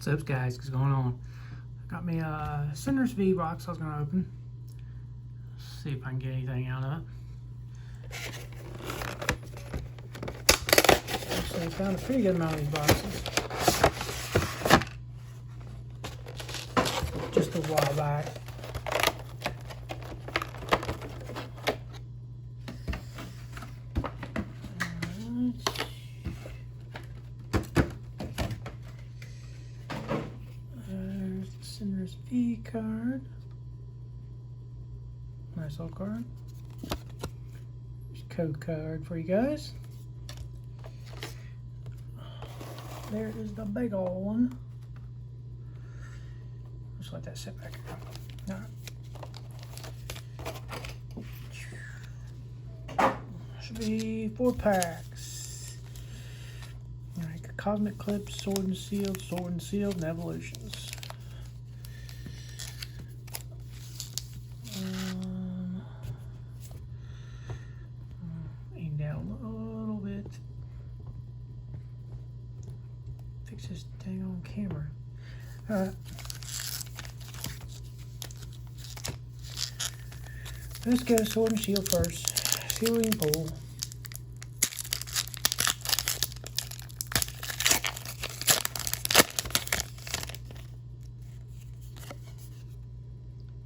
What's up, guys? What's going on? Got me a Cinderace V box I was going to open. See if I can get anything out of it. Actually, I found a pretty good amount of these boxes just a while back. Cinderace V card. Nice little card. There's a code card for you guys. There is the big old one. Just let that sit back here. Alright. Should be 4 packs. Alright, Cosmic Clips, Sword and Shield, and Evolutions. Aim down a little bit. Fix this dang on camera. Alright. Let's go Sword and Shield first. Sealing Pool.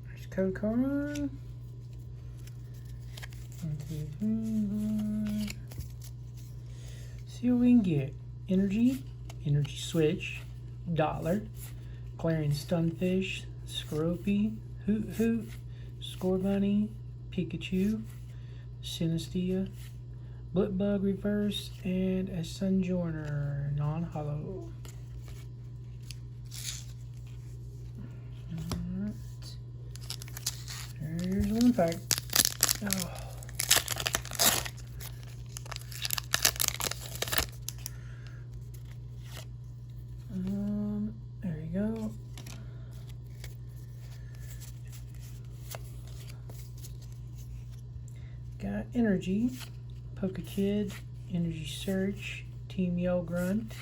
There's code card. 1, 2, 3, 4. See what we can get. Energy Switch, Dollar, Clarion Stunfish, Scropy, Hoot Hoot, Scorbunny, Pikachu, Synestia, Blipbug Reverse, and a Sunjourner non-hollow. There's one pack. Oh. There you go. Got Energy, Poke-Kid, Energy Search, Team Yell Grunt,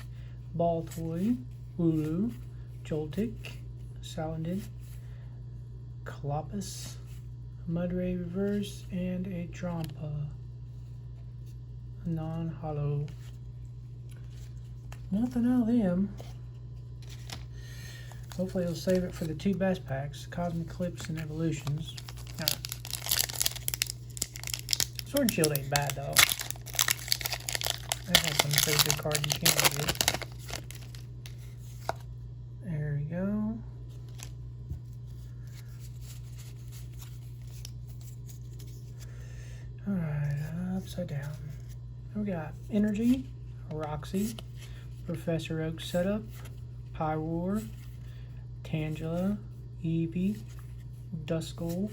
Ball Toy, Wooloo, Joltik, Salandit, Cloppus, Mudray Reverse, and a Drampa non-hollow. Nothing out of them. Hopefully it'll save it for the 2 best packs, Cosmic Clips and Evolutions. Right. Sword and Shield ain't bad though. That has some pretty good cards you can't get. There we go. Alright, upside down. We got Energy, Roxy, Professor Oak Setup, Pyroar, Tangela, Eevee, Duskull,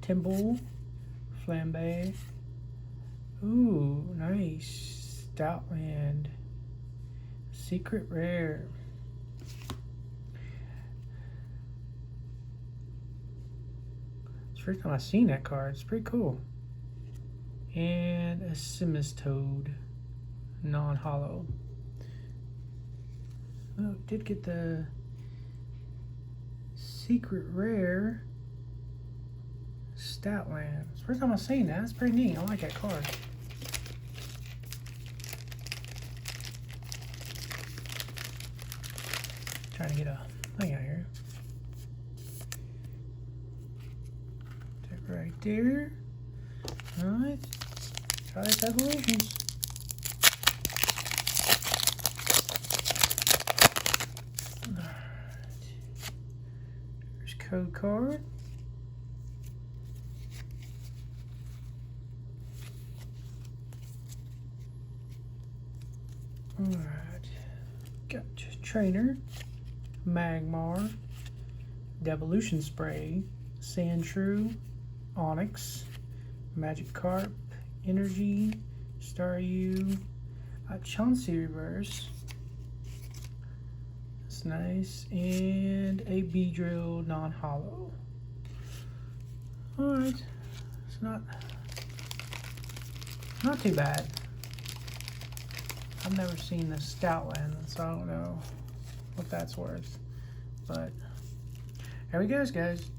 Timble, Flambe. Ooh, nice. Stoutland. Secret Rare. It's the first time I've seen that card. It's pretty cool. And a Simistoad non-hollow. Oh, did get the Secret Rare Stoutland. It's the first time I've seen that. That's pretty neat. I like that card. Trying to get a thing out here. Take it right there. Alright. Try this Evolutions. Code card. Alright. Got Trainer, Magmar, Devolution Spray, Sandshrew, Onyx, Magikarp, Energy, Staryu, Chauncey Reverse. That's nice. And a Beedrill non-hollow. Alright. It's not too bad. I've never seen the Stoutland, so I don't know what that's worth. But there we go, guys.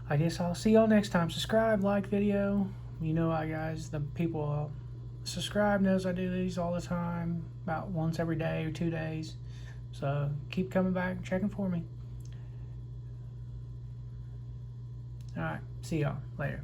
I guess I'll see y'all next time. Subscribe, like video. You know, guys, the people subscribe knows I do these all the time, about once every day or 2 days. So keep coming back, checking for me. All right, see y'all later.